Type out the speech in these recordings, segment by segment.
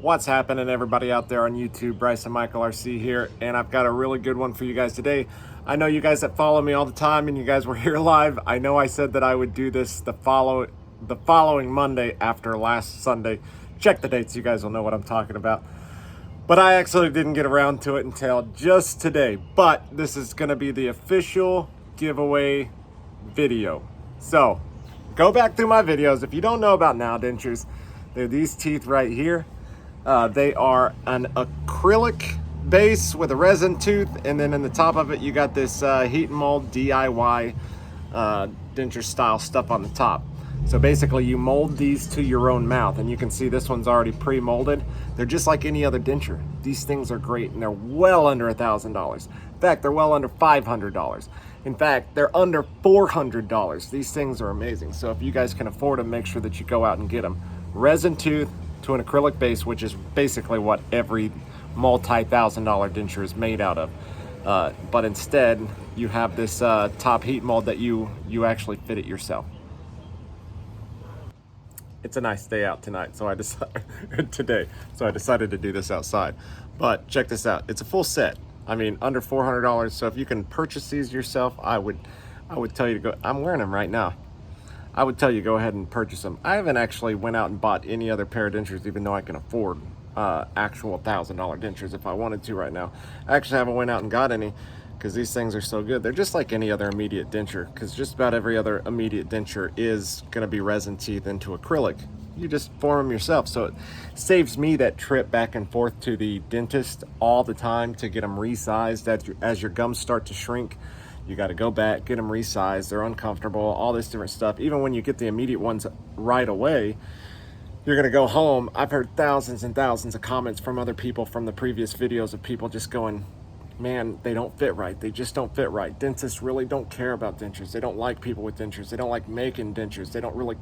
What's happening, everybody out there on YouTube? Bryce and Michael RC here, and I've got a really good one for you guys today. I know you guys that follow me all the time and you guys were here live. I know I said that I would do this the following Monday after last Sunday. Check the dates, you guys will know what I'm talking about. But I actually didn't get around to it until just today. But this is going to be the official giveaway video. So go back through my videos. If you don't know about Now Dentures, they're these teeth right here. They are an acrylic base with a resin tooth, and then in the top of it you got this heat and mold DIY denture style stuff on the top. So basically you mold these to your own mouth, and you can see this one's already pre-molded. They're just like any other denture. These things are great, and they're well under $1,000. In fact, they're well under $500. In fact, they're under $400. These things are amazing. So if you guys can afford them, make sure that you go out and get them. Resin tooth to an acrylic base, which is basically what every multi-$1,000 denture is made out of. But instead, you have this top heat mold that you actually fit it yourself. It's a nice day out tonight, so I decided to do this outside. But check this out, it's a full set. I mean, under $400. So if you can purchase these yourself, I would tell you to go. I'm wearing them right now. I would tell you go ahead and purchase them. I haven't actually went out and bought any other pair of dentures, even though I can afford actual $1,000 dentures if I wanted to right now. I actually haven't went out and got any because these things are so good. They're just like any other immediate denture, because just about every other immediate denture is going to be resin teeth into acrylic. You just form them yourself. So it saves me that trip back and forth to the dentist all the time to get them resized as your gums start to shrink. You got to go back, get them resized. They're uncomfortable, all this different stuff. Even when you get the immediate ones right away, you're going to go home. I've heard thousands and thousands of comments from other people from the previous videos of people just going, man, they don't fit right. They just don't fit right. Dentists really don't care about dentures. They don't like people with dentures. They don't like making dentures. They don't really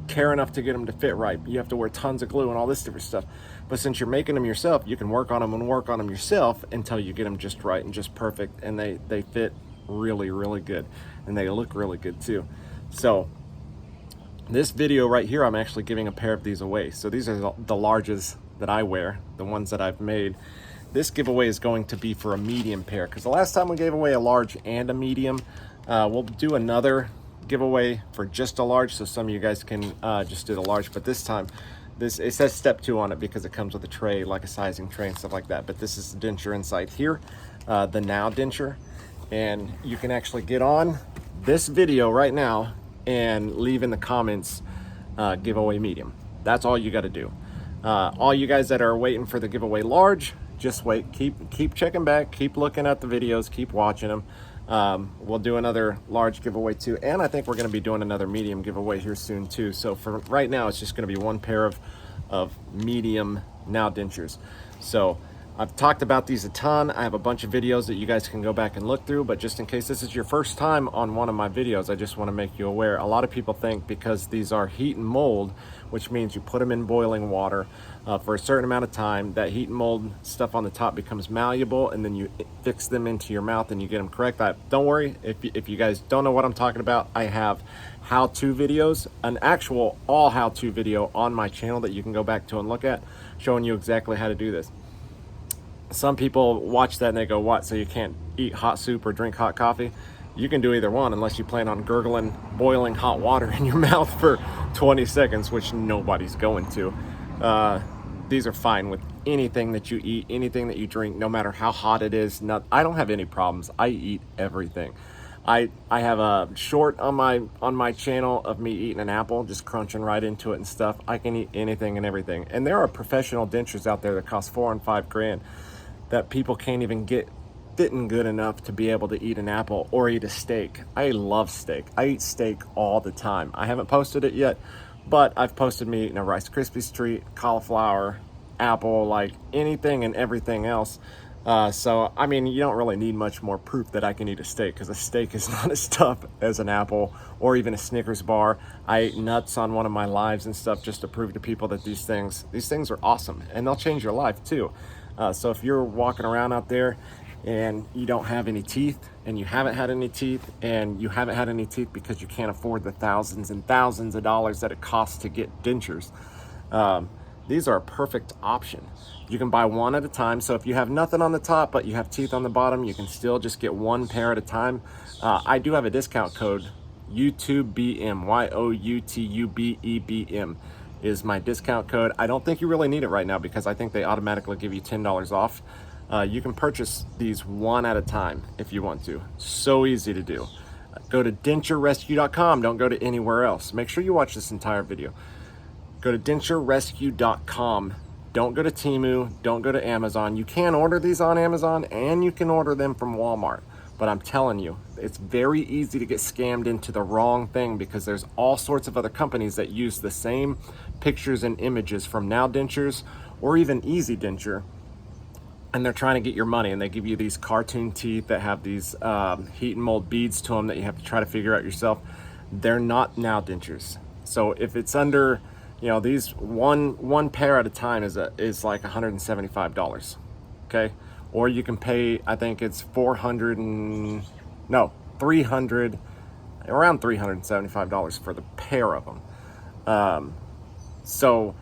care enough to get them to fit right. You have to wear tons of glue and all this different stuff. But since you're making them yourself, you can work on them yourself until you get them just right and just perfect. And they fit really, really good, and they look really good too. So this video right here, I'm actually giving a pair of these away. So these are the largest that I wear, the ones that I've made. This giveaway is going to be for a medium pair, because the last time we gave away a large and a medium. We'll do another giveaway for just a large, so some of you guys can just do the large. But this time, it says step 2 on it because it comes with a tray, like a sizing tray and stuff like that. But this is the denture inside here, the Now denture. And you can actually get on this video right now and leave in the comments giveaway medium. That's all you got to do. All you guys that are waiting for the giveaway large, just wait. Keep checking back, keep looking at the videos, keep watching them. We'll do another large giveaway too, and I think we're going to be doing another medium giveaway here soon too. So for right now, it's just going to be one pair of medium Now dentures. So I've talked about these a ton. I have a bunch of videos that you guys can go back and look through, but just in case this is your first time on one of my videos, I just want to make you aware. A lot of people think because these are heat and mold, which means you put them in boiling water for a certain amount of time, that heat and mold stuff on the top becomes malleable, and then you fix them into your mouth and you get them correct. Don't worry, if you guys don't know what I'm talking about, I have how-to videos, an actual all how-to video on my channel that you can go back to and look at, showing you exactly how to do this. Some people watch that and they go, what, so you can't eat hot soup or drink hot coffee? You can do either one unless you plan on gurgling boiling hot water in your mouth for 20 seconds, which nobody's going to. These are fine with anything that you eat, anything that you drink, no matter how hot it is. I don't have any problems. I eat everything. I have a short on my channel of me eating an apple, just crunching right into it and stuff. I can eat anything and everything. And there are professional dentures out there that cost $4,000 and $5,000 that people can't even get fitting good enough to be able to eat an apple or eat a steak. I love steak. I eat steak all the time. I haven't posted it yet, but I've posted me eating a Rice Krispies treat, cauliflower, apple, like anything and everything else. So, I mean, you don't really need much more proof that I can eat a steak, because a steak is not as tough as an apple or even a Snickers bar. I ate nuts on one of my lives and stuff just to prove to people that these things are awesome, and they'll change your life too. So if you're walking around out there and you don't have any teeth, and you haven't had any teeth, and you haven't had any teeth because you can't afford the thousands and thousands of dollars that it costs to get dentures, these are a perfect option. You can buy one at a time. So if you have nothing on the top, but you have teeth on the bottom, you can still just get one pair at a time. I do have a discount code, YouTubeBM, YOUTUBEBM is my discount code. I don't think you really need it right now because I think they automatically give you $10 off. You can purchase these one at a time if you want to. So easy to do. Go to denturerescue.com. Don't go to anywhere else. Make sure you watch this entire video. Go to denturerescue.com. Don't go to Temu. Don't go to Amazon. You can order these on Amazon and you can order them from Walmart. But I'm telling you, it's very easy to get scammed into the wrong thing because there's all sorts of other companies that use the same pictures and images from Now Dentures or even Easy Denture, and they're trying to get your money, and they give you these cartoon teeth that have these heat and mold beads to them that you have to try to figure out yourself. They're not Now Dentures. So if it's under, you know, these one pair at a time is like $175, okay? Or you can pay, I think it's around $375 for the pair of them. So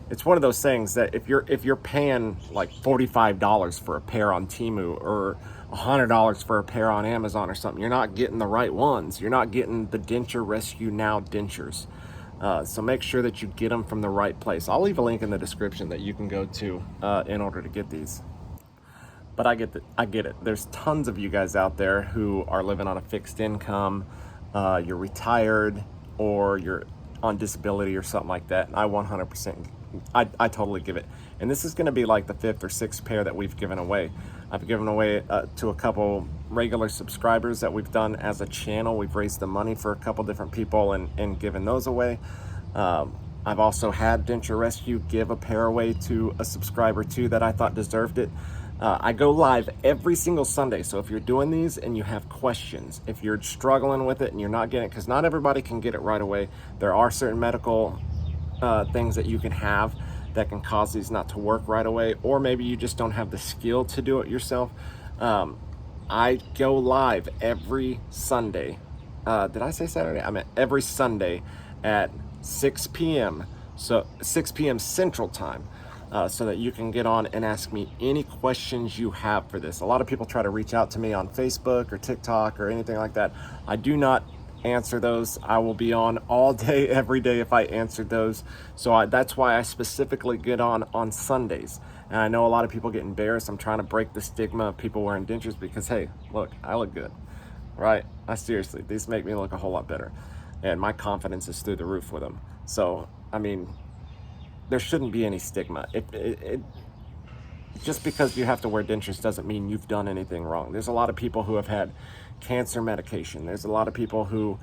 it's one of those things that if you're paying like $45 for a pair on Temu or $100 for a pair on Amazon or something, you're not getting the right ones. You're not getting the Denture Rescue Now Dentures. So make sure that you get them from the right place. I'll leave a link in the description that you can go to in order to get these. But I get it. There's tons of you guys out there who are living on a fixed income, you're retired, or you're on disability or something like that. And I 100%, I totally give it. And this is gonna be like the 5th or 6th pair that we've given away. I've given away to a couple regular subscribers that we've done as a channel. We've raised the money for a couple different people and given those away. I've also had Denture Rescue give a pair away to a subscriber too that I thought deserved it. I go live every single Sunday, so if you're doing these and you have questions, if you're struggling with it and you're not getting it, because not everybody can get it right away, there are certain medical things that you can have that can cause these not to work right away, or maybe you just don't have the skill to do it yourself. I go live every Sunday. Did I say Saturday? I meant every Sunday at 6 p.m. So 6 p.m. Central Time. So that you can get on and ask me any questions you have for this. A lot of people try to reach out to me on Facebook or TikTok or anything like that. I do not answer those. I will be on all day, every day if I answered those. So that's why I specifically get on Sundays. And I know a lot of people get embarrassed. I'm trying to break the stigma of people wearing dentures because, hey, look, I look good, right? Seriously, these make me look a whole lot better. And my confidence is through the roof with them. So, I mean, there shouldn't be any stigma. Just because you have to wear dentures doesn't mean you've done anything wrong. There's a lot of people who have had cancer medication. There's a lot of people who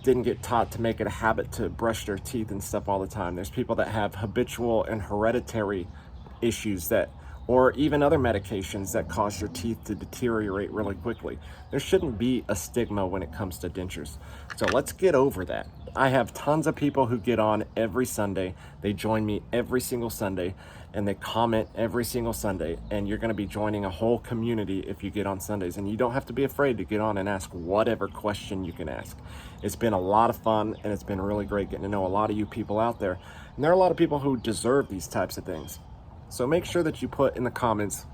didn't get taught to make it a habit to brush their teeth and stuff all the time. There's people that have habitual and hereditary issues or even other medications that cause your teeth to deteriorate really quickly. There shouldn't be a stigma when it comes to dentures. So let's get over that. I have tons of people who get on every Sunday. They join me every single Sunday and they comment every single Sunday, and you're gonna be joining a whole community if you get on Sundays, and you don't have to be afraid to get on and ask whatever question you can ask. It's been a lot of fun and it's been really great getting to know a lot of you people out there, and there are a lot of people who deserve these types of things. So make sure that you put in the comments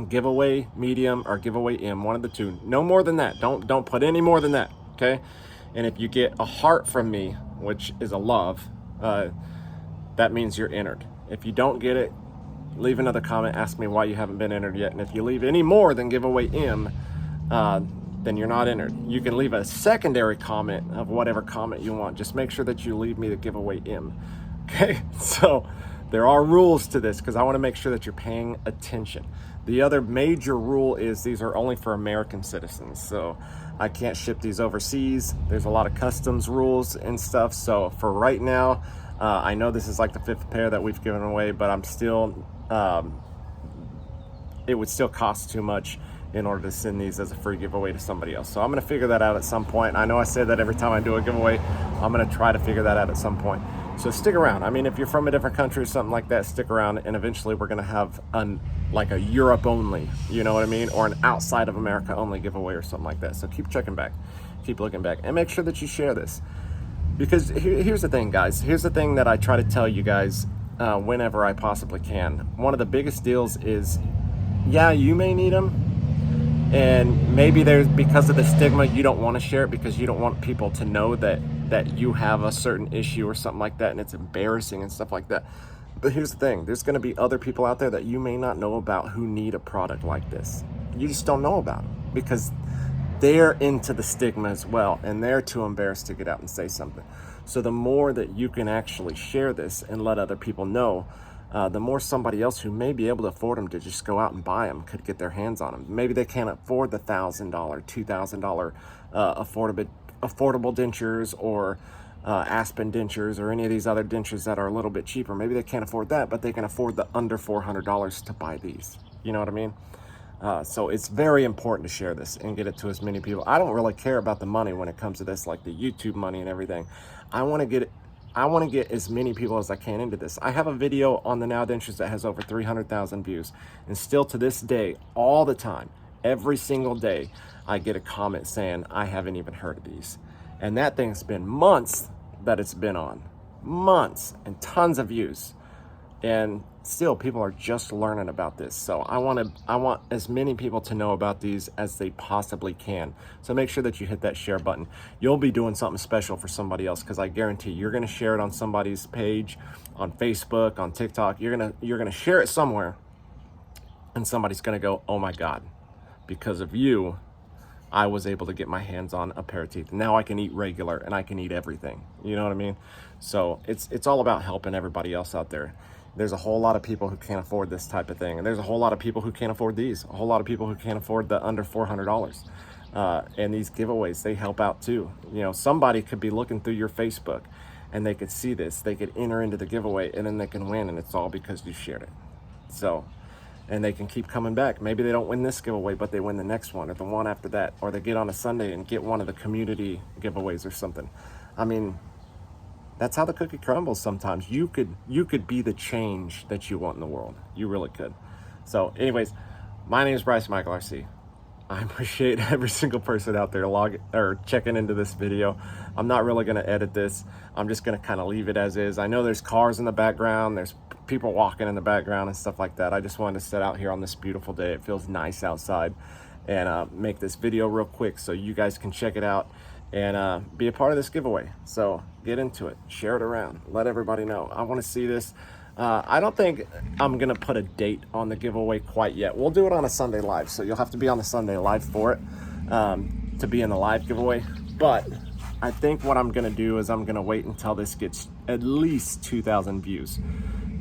giveaway medium or giveaway M, one of the two. No more than that. Don't put any more than that, okay? And if you get a heart from me, which is a love, that means you're entered. If you don't get it, leave another comment, ask me why you haven't been entered yet. And if you leave any more than giveaway M, then you're not entered. You can leave a secondary comment of whatever comment you want. Just make sure that you leave me the giveaway M, okay? So there are rules to this because I want to make sure that you're paying attention. The other major rule is these are only for American citizens. So I can't ship these overseas. There's a lot of customs rules and stuff. So for right now, I know this is like the 5th pair that we've given away, but I'm still, it would still cost too much in order to send these as a free giveaway to somebody else. So I'm gonna figure that out at some point. I know I say that every time I do a giveaway. I'm gonna try to figure that out at some point. So stick around. I mean, if you're from a different country or something like that, stick around, and eventually we're gonna have like a Europe only, you know what I mean? Or an outside of America only giveaway or something like that. So keep checking back, keep looking back, and make sure that you share this. Because here's the thing, guys. Here's the thing that I try to tell you guys whenever I possibly can. One of the biggest deals is, yeah, you may need them, and maybe there's, because of the stigma, you don't want to share it because you don't want people to know that you have a certain issue or something like that, and it's embarrassing and stuff like that. But here's the thing, there's going to be other people out there that you may not know about who need a product like this. You just don't know about them because they're into the stigma as well, and they're too embarrassed to get out and say something. So the more that you can actually share this and let other people know, the more somebody else who may be able to afford them to just go out and buy them could get their hands on them. Maybe they can't afford the $1,000, $2,000 affordable dentures, or Aspen dentures, or any of these other dentures that are a little bit cheaper. Maybe they can't afford that, but they can afford the under $400 to buy these. You know what I mean? So it's very important to share this and get it to as many people. I don't really care about the money when it comes to this, like the YouTube money and everything. I want to get as many people as I can into this. I have a video on the Now Dentures that has over 300,000 views, and still to this day, all the time, every single day, I get a comment saying, I haven't even heard of these. And that thing's been months that it's been on. Months, and tons of views. And still, people are just learning about this. So I want as many people to know about these as they possibly can. So make sure that you hit that share button. You'll be doing something special for somebody else, because I guarantee you're going to share it on somebody's page, on Facebook, on TikTok. You're gonna share it somewhere, and somebody's going to go, oh my God, because of you, I was able to get my hands on a pair of teeth. Now I can eat regular, and I can eat everything. You know what I mean? So it's all about helping everybody else out there. There's a whole lot of people who can't afford this type of thing, and there's a whole lot of people who can't afford these. A whole lot of people who can't afford the under $400. And these giveaways, they help out too. You know, somebody could be looking through your Facebook, and they could see this. They could enter into the giveaway, and then they can win, and it's all because you shared it. So, and they can keep coming back. Maybe they don't win this giveaway, but they win the next one, or the one after that, or they get on a Sunday and get one of the community giveaways or something. I mean, that's how the cookie crumbles sometimes. You could be the change that you want in the world. You really could. So anyways, my name is Bryce Michael RC. I appreciate every single person out there checking into this video. I'm not really going to edit this. I'm just going to kind of leave it as is. I know there's cars in the background. There's people walking in the background and stuff like that. I just wanted to sit out here on this beautiful day. It feels nice outside, and make this video real quick so you guys can check it out and be a part of this giveaway. So get into it, share it around, let everybody know. I want to see this. I don't think I'm gonna put a date on the giveaway quite yet. We'll do it on a Sunday live, so you'll have to be on the Sunday live for it to be in the live giveaway. But I think what I'm gonna do is I'm gonna wait until this gets at least 2,000 views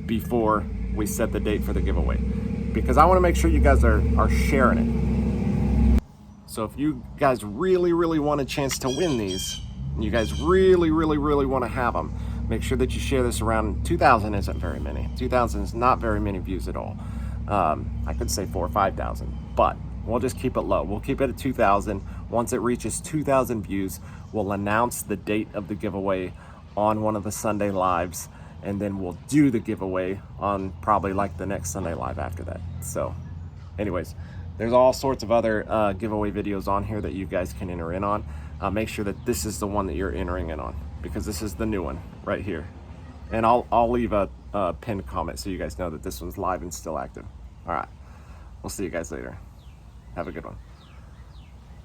before we set the date for the giveaway, because I want to make sure you guys are sharing it. So if you guys really want a chance to win these, and you guys really want to have them, make sure that you share this around. 2,000 isn't very many. 2,000 is not very many views at all. I could say 4,000 or 5,000, but we'll just keep it low. We'll keep it at 2,000. Once it reaches 2,000 views, we'll announce the date of the giveaway on one of the Sunday lives, and then we'll do the giveaway on probably like the next Sunday live after that. So anyways, there's all sorts of other giveaway videos on here that you guys can enter in on. Make sure that this is the one that you're entering in on, because this is the new one right here. And I'll leave a pinned comment so you guys know that this one's live and still active. All right, we'll see you guys later. Have a good one.